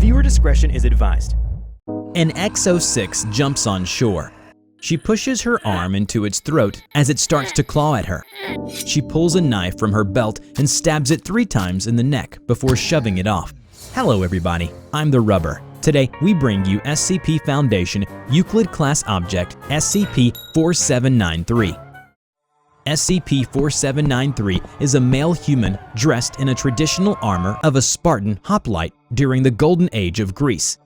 Viewer discretion is advised. An X-06 jumps on shore. She pushes her arm into its throat as it starts to claw at her. She pulls a knife from her belt and stabs it 3 times in the neck before shoving it off. Hello everybody, I'm TheRubber. Today we bring you SCP Foundation Euclid Class Object SCP-4793. SCP-4793 is a male human dressed in a traditional armor of a Spartan hoplite during the Golden Age of Greece.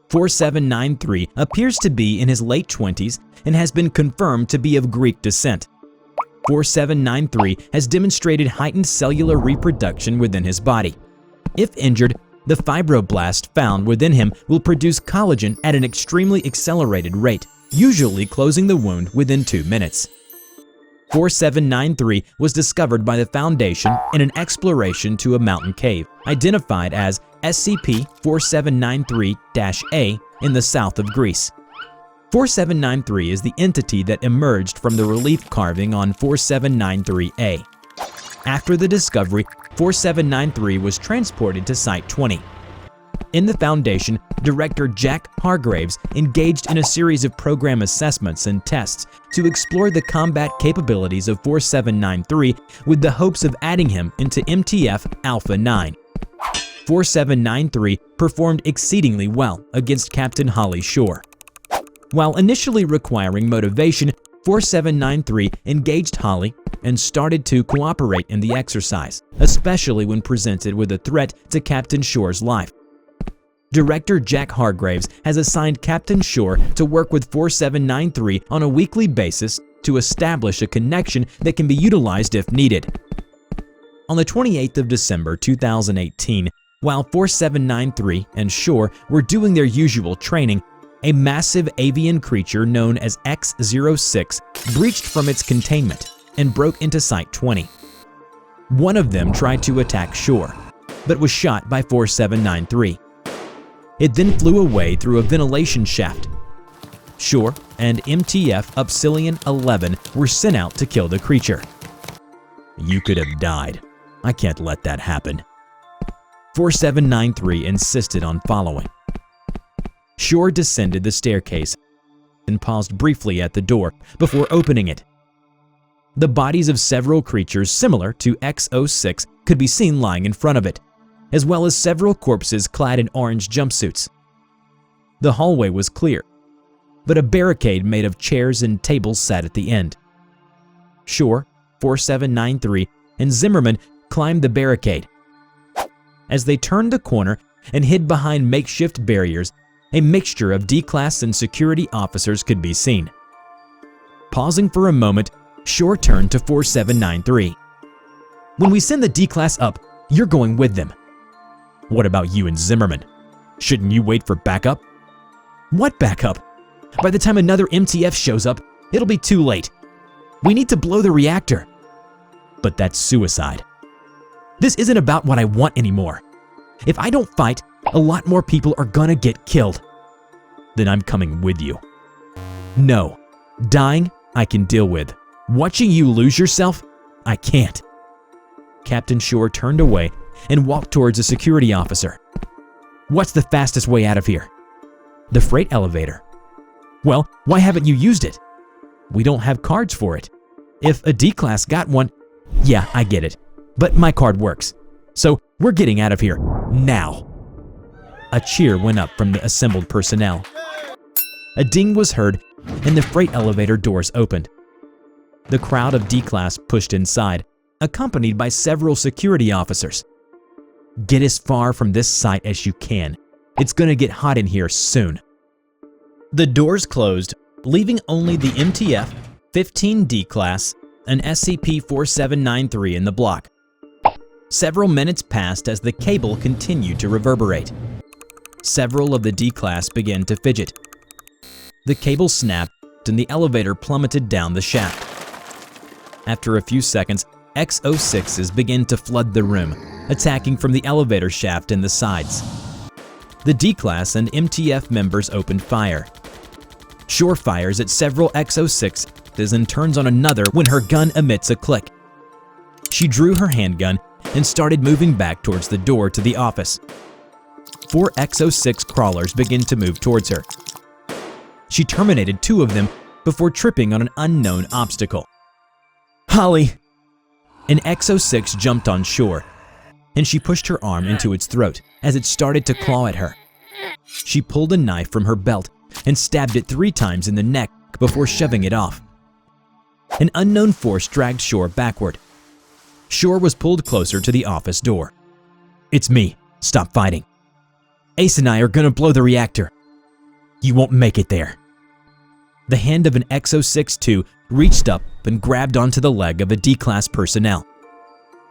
4793 appears to be in his late 20s and has been confirmed to be of Greek descent. 4793 has demonstrated heightened cellular reproduction within his body. If injured, the fibroblast found within him will produce collagen at an extremely accelerated rate, usually closing the wound within 2 minutes. 4793 was discovered by the Foundation in an exploration to a mountain cave, identified as SCP-4793-A in the south of Greece. 4793 is the entity that emerged from the relief carving on 4793-A. After the discovery, 4793 was transported to Site 20. In the Foundation, Director Jack Hargraves engaged in a series of program assessments and tests to explore the combat capabilities of 4793 with the hopes of adding him into MTF Alpha 9. 4793 performed exceedingly well against Captain Holly Shore. While initially requiring motivation, 4793 engaged Holly and started to cooperate in the exercise, especially when presented with a threat to Captain Shore's life. Director Jack Hargraves has assigned Captain Shore to work with 4793 on a weekly basis to establish a connection that can be utilized if needed. On the 28th of December 2018, while 4793 and Shore were doing their usual training, a massive avian creature known as X-06 breached from its containment and broke into Site 20. One of them tried to attack Shore, but was shot by 4793. It then flew away through a ventilation shaft. Shore and MTF Upsilon 11 were sent out to kill the creature. You could have died. I can't let that happen. 4793 insisted on following. Shore descended the staircase and paused briefly at the door before opening it. The bodies of several creatures similar to X-06 could be seen lying in front of it, as well as several corpses clad in orange jumpsuits. The hallway was clear, but a barricade made of chairs and tables sat at the end. Shore, 4793, and Zimmerman climbed the barricade. As they turned the corner and hid behind makeshift barriers, a mixture of D-Class and security officers could be seen. Pausing for a moment, Shore turned to 4793. When we send the D-Class up, you're going with them. What about you and Zimmerman? Shouldn't you wait for backup? What backup? By the time another MTF shows up, it'll be too late. We need to blow the reactor. But that's suicide. This isn't about what I want anymore. If I don't fight, a lot more people are gonna get killed. Then I'm coming with you. No, dying I can deal with. Watching you lose yourself, I can't. Captain Shore turned away and walked towards a security officer. What's the fastest way out of here? The freight elevator. Well, why haven't you used it? We don't have cards for it. If a D-Class got one, yeah, I get it, but my card works. So we're getting out of here, now. A cheer went up from the assembled personnel. A ding was heard and the freight elevator doors opened. The crowd of D-Class pushed inside, accompanied by several security officers. Get as far from this site as you can. It's gonna get hot in here soon. The doors closed, leaving only the MTF, 15 D-Class, and SCP-4793 in the block. Several minutes passed as the cable continued to reverberate. Several of the D-Class began to fidget. The cable snapped and the elevator plummeted down the shaft. After a few seconds, X-06s began to flood the room, attacking from the elevator shaft and the sides. The D-Class and MTF members opened fire. Shore fires at several X-06s and turns on another when her gun emits a click. She drew her handgun and started moving back towards the door to the office. 4 Exo-6 crawlers begin to move towards her. She terminated 2 of them before tripping on an unknown obstacle. "Holly!" An Exo-6 jumped on shore, and she pushed her arm into its throat as it started to claw at her. She pulled a knife from her belt and stabbed it 3 times in the neck before shoving it off. An unknown force dragged Shore backward. Shore was pulled closer to the office door. "It's me. Stop fighting. Ace and I are gonna blow the reactor. You won't make it there." The hand of an Exo-6-2 reached up and grabbed onto the leg of a D-Class personnel.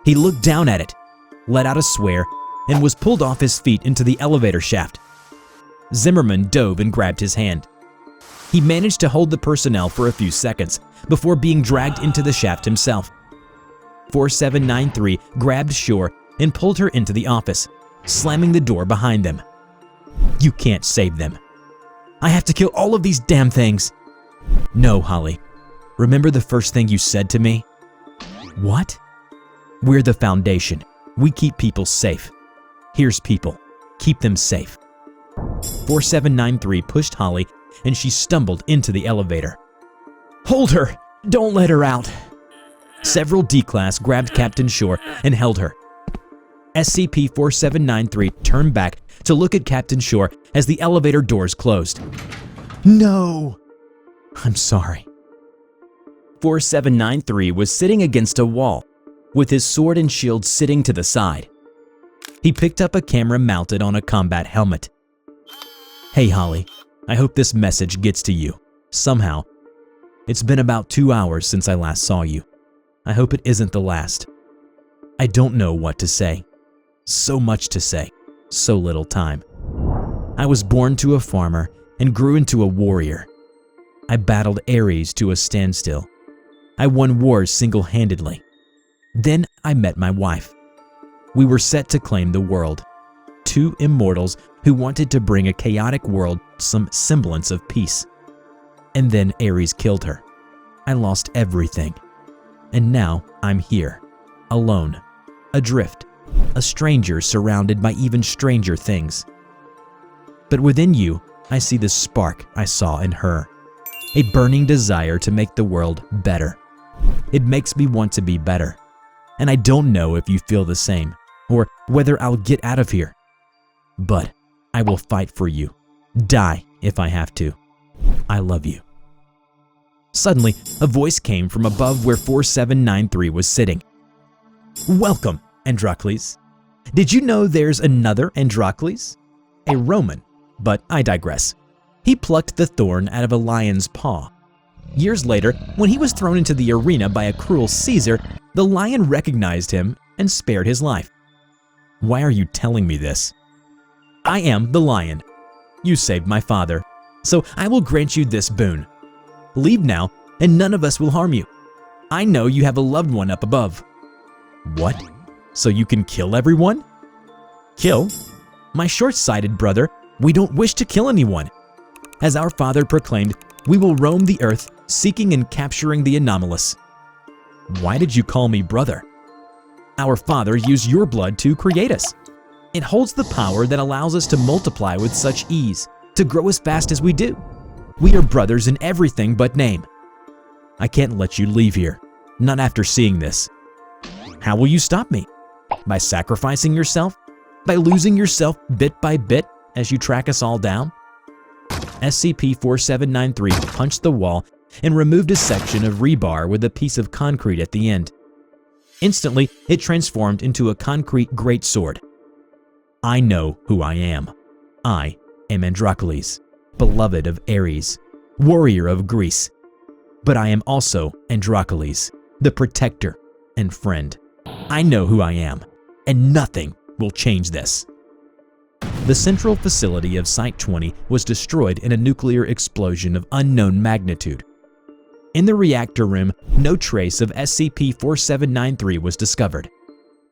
He looked down at it, let out a swear, and was pulled off his feet into the elevator shaft. Zimmerman dove and grabbed his hand. He managed to hold the personnel for a few seconds before being dragged into the shaft himself. 4793 grabbed Shore and pulled her into the office, slamming the door behind them. "You can't save them. I have to kill all of these damn things." "No, Holly. Remember the first thing you said to me?" "What?" "We're the Foundation. We keep people safe. Here's people. Keep them safe." 4793 pushed Holly and she stumbled into the elevator. "Hold her! Don't let her out!" Several D-Class grabbed Captain Shore and held her. SCP-4793 turned back to look at Captain Shore as the elevator doors closed. "No!" "I'm sorry." 4793 was sitting against a wall, with his sword and shield sitting to the side. He picked up a camera mounted on a combat helmet. "Hey Holly, I hope this message gets to you, somehow. It's been about 2 hours since I last saw you. I hope it isn't the last. I don't know what to say. So much to say, so little time. I was born to a farmer and grew into a warrior. I battled Ares to a standstill. I won wars single-handedly. Then I met my wife. We were set to claim the world. 2 immortals who wanted to bring a chaotic world some semblance of peace. And then Ares killed her. I lost everything. And now I'm here, alone, adrift, a stranger surrounded by even stranger things. But within you, I see the spark I saw in her, a burning desire to make the world better. It makes me want to be better. And I don't know if you feel the same, or whether I'll get out of here. But I will fight for you, die if I have to. I love you." Suddenly, a voice came from above where 4793 was sitting. "Welcome, Androcles. Did you know there's another Androcles? A Roman, but I digress. He plucked the thorn out of a lion's paw. Years later, when he was thrown into the arena by a cruel Caesar, the lion recognized him and spared his life." "Why are you telling me this?" "I am the lion. You saved my father, so I will grant you this boon. Leave now, and none of us will harm you. I know you have a loved one up above." "What? So you can kill everyone?" "Kill? My short-sighted brother, we don't wish to kill anyone. As our father proclaimed, we will roam the earth, seeking and capturing the anomalous." "Why did you call me brother?" "Our father used your blood to create us. It holds the power that allows us to multiply with such ease, to grow as fast as we do. We are brothers in everything but name. I can't let you leave here, not after seeing this." "How will you stop me? By sacrificing yourself? By losing yourself bit by bit as you track us all down?" SCP-4793 punched the wall and removed a section of rebar with a piece of concrete at the end. Instantly, it transformed into a concrete greatsword. "I know who I am. I am Androcles, beloved of Ares, warrior of Greece. But I am also Androcles, the protector and friend. I know who I am, and nothing will change this." The central facility of Site-20 was destroyed in a nuclear explosion of unknown magnitude. In the reactor room, no trace of SCP-4793 was discovered.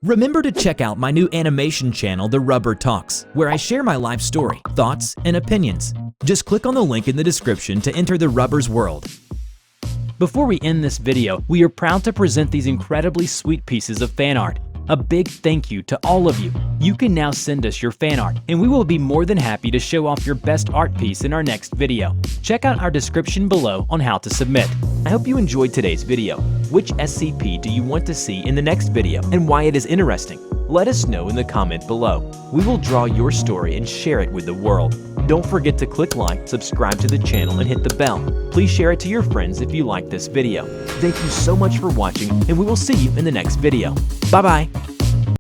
Remember to check out my new animation channel, TheRubber Talks, where I share my life story, thoughts, and opinions. Just click on the link in the description to enter TheRubber's world. Before we end this video, we are proud to present these incredibly sweet pieces of fan art. A big thank you to all of you. You can now send us your fan art, and we will be more than happy to show off your best art piece in our next video. Check out our description below on how to submit. I hope you enjoyed today's video. Which SCP do you want to see in the next video and why it is interesting? Let us know in the comment below. We will draw your story and share it with the world. Don't forget to click like, subscribe to the channel, and hit the bell. Please share it to your friends if you like this video. Thank you so much for watching, and we will see you in the next video. Bye-bye!